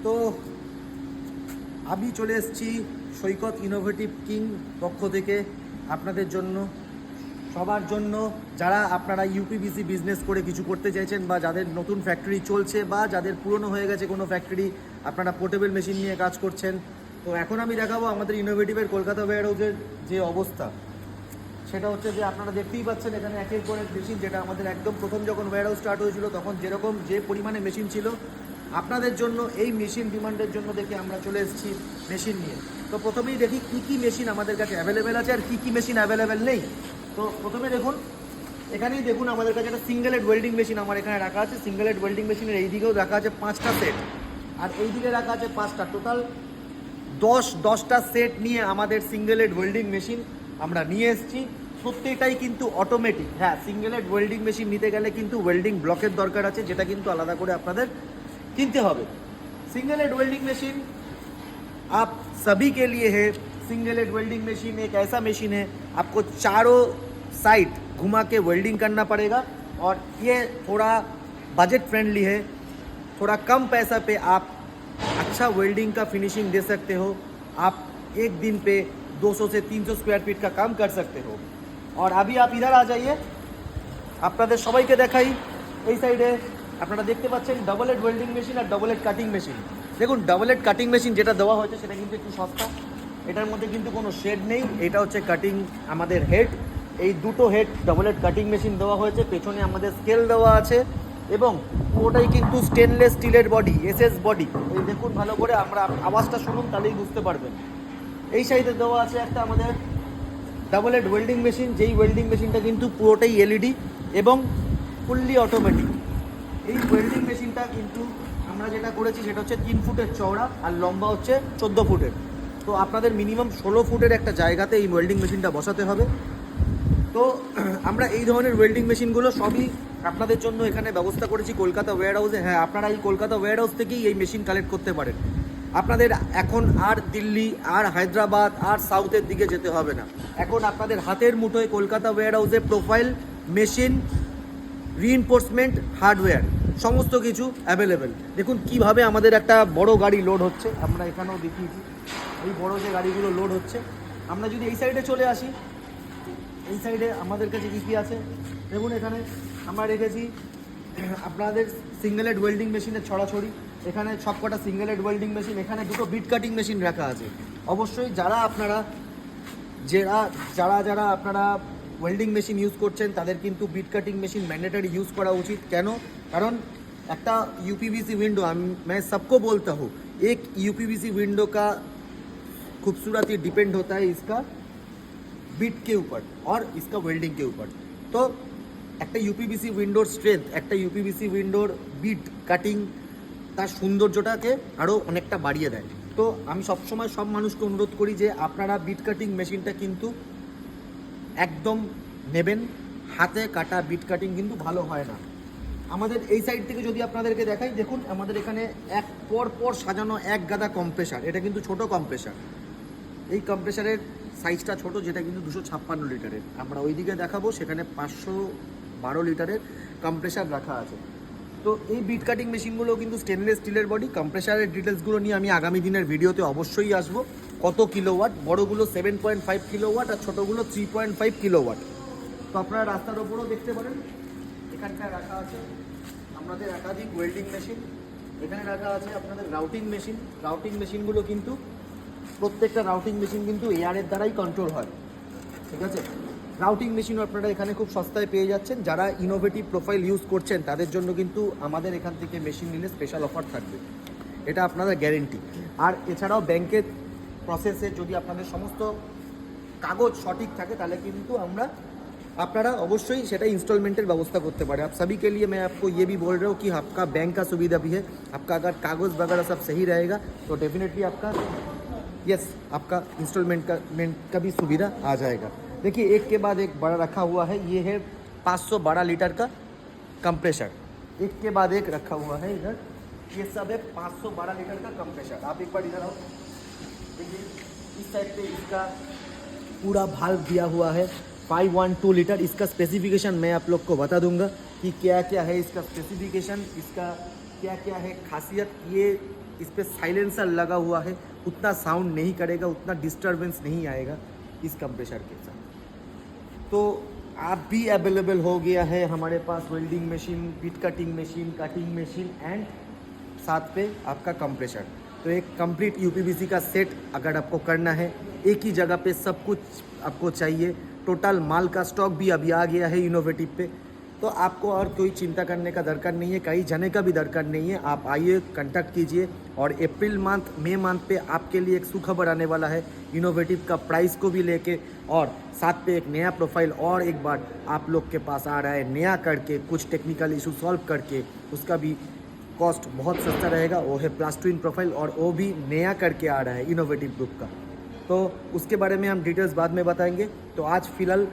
তো আমি চলে এসেছি সৈকত ইনোভেটিভ কিং পক্ষ থেকে আপনাদের জন্য, সবার জন্য, যারা আপনারা ইউপিভিসি বিজনেস করে কিছু করতে চাইছেন বা যাদের নতুন ফ্যাক্টরি চলছে বা যাদের পুরনো হয়ে গেছে কোনো ফ্যাক্টরি, আপনারা পোর্টেবল মেশিন নিয়ে কাজ করছেন। তো এখন আমি দেখাবো আমাদের ইনোভেটিভের কলকাতা ওয়্যারহাউসের যে অবস্থা, সেটা হচ্ছে যে আপনারা দেখতেই পাচ্ছেন এখানে একের পর এক মেশিন, যেটা আমাদের একদম প্রথম যখন ওয়্যারহাউস স্টার্ট হয়েছিল তখন যেরকম যে পরিমাণে মেশিন ছিল, আপনাদের জন্য এই মেশিন ডিমান্ডের জন্য দেখে আমরা চলে এসেছি মেশিন নিয়ে। তো প্রথমেই দেখি কী কী মেশিন আমাদের কাছে অ্যাভেলেবেল আছে আর কী কী মেশিন অ্যাভেলেবেল নেই। তো প্রথমে দেখুন, এখানেই দেখুন আমাদের কাছে একটা সিঙ্গেল হেড ওয়েল্ডিং মেশিন আমার এখানে রাখা আছে। সিঙ্গেল হেড ওয়েল্ডিং মেশিনের এই দিকেও রাখা আছে 5টা সেট, আর এই দিকে রাখা আছে 5টা, টোটাল 10টা সেট নিয়ে আমাদের সিঙ্গেল হেড ওয়েল্ডিং মেশিন আমরা নিয়ে এসেছি। প্রত্যেকটাই কিন্তু অটোমেটিক। হ্যাঁ, সিঙ্গেল হেড ওয়েল্ডিং মেশিন নিতে গেলে কিন্তু ওয়েল্ডিং ব্লকের দরকার আছে, যেটা কিন্তু আলাদা করে আপনাদের किनते হবে। सिंगल हेड वेल्डिंग मशीन आप सभी के लिए है। सिंगल हेड वेल्डिंग मशीन एक ऐसा मशीन है, आपको चारों साइड घुमा के वेल्डिंग करना पड़ेगा, और ये थोड़ा बजट फ्रेंडली है। थोड़ा कम पैसा पे आप अच्छा वेल्डिंग का फिनिशिंग दे सकते हो। आप एक दिन पे 200 से 300 स्क्वायर फीट का काम कर सकते हो। और अभी आप इधर आ जाइए, আপনাদের সবাইকে দেখাই। এই সাইডে আপনারা দেখতে পাচ্ছেন ডাবল হেড ওয়েল্ডিং মেশিন আর ডাবল হেড কাটিং মেশিন। দেখুন, ডাবল হেড কাটিং মেশিন যেটা দেওয়া হয়েছে সেটা কিন্তু একটু সস্তা, এটার মধ্যে কিন্তু কোনো শেড নেই। এটা হচ্ছে কাটিং আমাদের হেড, এই দুটো head double head cutting machine দেওয়া হয়েছে। পেছনে আমাদের স্কেল দেওয়া আছে এবং পুরোটাই কিন্তু স্টেনলেস স্টিলের বডি, এসএস বডি। এই দেখুন ভালো করে, আমরা আওয়াজটা শুনুন তাহলেই বুঝতে পারবেন। এই সাইডে দেওয়া আছে একটা আমাদের ডাবল হেড ওয়েল্ডিং মেশিন, যেই ওয়েল্ডিং মেশিনটা কিন্তু পুরোটাই এলইডি এবং ফুললি অটোমেটিক। এই ওয়েল্ডিং মেশিনটা কিন্তু আমরা যেটা করেছি সেটা হচ্ছে 3 ফুটের চওড়া আর লম্বা হচ্ছে 14 ফুটের। তো আপনাদের মিনিমাম 16 ফুটের একটা জায়গাতে এই ওয়েল্ডিং মেশিনটা বসাতে হবে। তো আমরা এই ধরনের ওয়েল্ডিং মেশিনগুলো সবই আপনাদের জন্য এখানে ব্যবস্থা করেছি কলকাতা ওয়্যারহাউসে। হ্যাঁ, আপনারা এই কলকাতা ওয়্যারহাউস থেকেই এই মেশিন কালেক্ট করতে পারেন। আপনাদের এখন আর দিল্লি আর হায়দ্রাবাদ আর সাউথের দিকে যেতে হবে না। এখন আপনাদের হাতের মুঠোয় কলকাতা ওয়্যারহাউসে প্রোফাইল, মেশিন, রিইনফোর্সমেন্ট, হার্ডওয়্যার সমস্ত কিছু অ্যাভেলেবেল। দেখুন কিভাবে আমাদের একটা বড় গাড়ি লোড হচ্ছে, আমরা এখানেও দেখিয়েছি এই বড় যে গাড়িগুলো লোড হচ্ছে। আমরা যদি এই সাইডে চলে আসি, এই সাইডে আমাদের কাছে কী কী আছে দেখুন। এখানে আমরা রেখেছি আপনাদের সিঙ্গেল হেড ওয়েল্ডিং মেশিনের ছড়াছড়ি। এখানে সবকটা সিঙ্গেল হেড ওয়েল্ডিং মেশিন, এখানে দুটো বিট কাটিং মেশিন রাখা আছে। অবশ্যই যারা আপনারা ওয়েল্ডিং মেশিন ইউজ করছেন তাদের কিন্তু bit cutting machine mandatory use করা উচিত। কেন? কারণ একটা यूपीवीसी विंडो, मैं सबको बोलता हूँ, एक यूपीवीसी विंडो का खूबसूरती डिपेंड होता है इसका बिट के ऊपर और इसका वेल्डिंग के ऊपर। तो একটা ইউপিভিসি উইন্ডোর স্ট্রেংথ, একটা ইউপিভিসি উইন্ডোর বিট কাটিং তার সৌন্দর্যটাকে আরও অনেকটা বাড়িয়ে দেয়। তো আমি সবসময় সব মানুষকে অনুরোধ করি যে আপনারা বিট কাটিং মেশিনটা কিন্তু একদম নেবেন। হাতে কাটা বিট কাটিং কিন্তু ভালো হয় না। আমাদের এই সাইড থেকে যদি আপনাদেরকে দেখাই, দেখুন আমাদের এখানে এক পর সাজানো এক গাদা কম্প্রেসার। এটা কিন্তু ছোট কম্প্রেসার, এই কম্প্রেসারের সাইজটা ছোট, যেটা কিন্তু 256 লিটারের। আমরা ওই দিকে দেখাবো, সেখানে 512 লিটারের কম্প্রেসার রাখা আছে। তো এই বিট কাটিং মেশিনগুলো কিন্তু স্টেনলেস স্টিলের বডি। কম্প্রেসারের ডিটেলসগুলো নিয়ে আমি আগামী দিনের ভিডিওতে অবশ্যই আসবো। কত কিলোওয়াট, বড়গুলো 7.5 কিলোওয়াট আর ছোটোগুলো 3.5 কিলোওয়াট। তো আপনারা রাস্তার ওপরও দেখতে পারেন, এখানটায় রাখা আছে আপনাদের একাধিক ওয়েল্ডিং মেশিন। এখানে রাখা আছে আপনাদের রাউটিং মেশিন। রাউটিং মেশিনগুলো কিন্তু প্রত্যেকটা রাউটিং মেশিন কিন্তু এয়ারের দ্বারাই কন্ট্রোল হয়, ঠিক আছে। রাউটিং মেশিনও আপনারা এখানে খুব সস্তায় পেয়ে যাচ্ছেন। যারা ইনোভেটিভ প্রোফাইল ইউজ করছেন তাদের জন্য কিন্তু আমাদের এখান থেকে মেশিন নিলে স্পেশাল অফার থাকবে, এটা আপনাদের গ্যারেন্টি। আর এছাড়াও ব্যাংকের প্রসেসে যদি আপনাদের সমস্ত কাগজ সঠিক থাকে তাহলে কিন্তু আপনারা অবশ্যই সেটা ইনস্টলমেন্টের ব্যবস্থা করতে পারে। आप सभी के लिए मैं आपको ये भी बोल रहा हूँ कि आपका बैंक का सुविधा भी है। आपका अगर कागज़ वगैरह सब सही रहेगा तो डेफिनेटली आपका इंस्टॉलमेंट का भी सुविधा आ जाएगा। देखिए, एक के बाद एक बड़ा रखा हुआ है। ये है 512 लीटर का कंप्रेशर, एक के बाद एक रखा हुआ है इधर। ये सब है 512 लीटर का कंप्रेशर। आप एक बार इधर आओ, देखिए इस साइड पे इसका पूरा भाल्व दिया हुआ है 512 लीटर। इसका स्पेसिफिकेशन मैं आप लोग को बता दूंगा कि क्या क्या है इसका स्पेसिफिकेशन, इसका क्या क्या है खासियत। ये इस पर साइलेंसर लगा हुआ है, उतना साउंड नहीं करेगा, उतना डिस्टर्बेंस नहीं आएगा इस कंप्रेसर के साथ। तो आप भी अवेलेबल हो गया है हमारे पास welding machine, beat cutting machine and साथ पे आपका कंप्रेसर। तो एक कंप्लीट यूपीवीसी का सेट अगर आपको करना है, एक ही जगह पे सब कुछ आपको चाहिए, टोटल माल का स्टॉक भी अभी आ गया है इनोवेटिव पे, तो आपको और कोई चिंता करने का दरकार नहीं है, कहीं जाने का भी दरकार नहीं है। आप आइए, कांटेक्ट कीजिए। और अप्रैल मंथ, मई मंथ पे आपके लिए एक सुखबर आने वाला है इनोवेटिव का प्राइस को भी लेके, और साथ पे एक नया प्रोफाइल और एक बार आप लोग के पास आ रहा है, नया करके कुछ टेक्निकल इशू सॉल्व करके, उसका भी कॉस्ट बहुत सस्ता रहेगा। वो है प्लस ट्विन प्रोफाइल, और वो भी नया करके आ रहा है इनोवेटिव ग्रुप का। तो उसके बारे में हम डिटेल्स बाद में बताएंगे। तो आज फिलहाल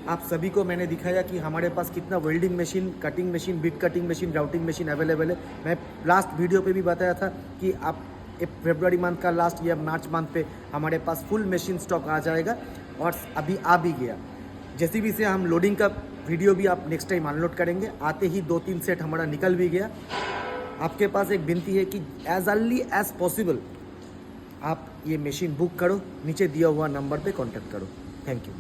आप सभी को मैंने दिखाया कि हमारे पास कितना welding machine, cutting machine, beat cutting machine, routing machine available है। मैं लास्ट वीडियो पे भी बताया था कि आप फरवरी मंथ का लास्ट या मार्च मंथ पे हमारे पास फुल मशीन स्टॉक आ जाएगा, और अभी आ भी गया। जैसे भी से हम लोडिंग का वीडियो भी आप नेक्स्ट टाइम अनलोड करेंगे। आते ही 2-3 सेट हमारा निकल भी गया। आपके पास एक विनती है कि एज अर्ली एज पॉसिबल आप ये मशीन बुक करो, नीचे दिया हुआ नंबर पे कांटेक्ट करो। Thank you.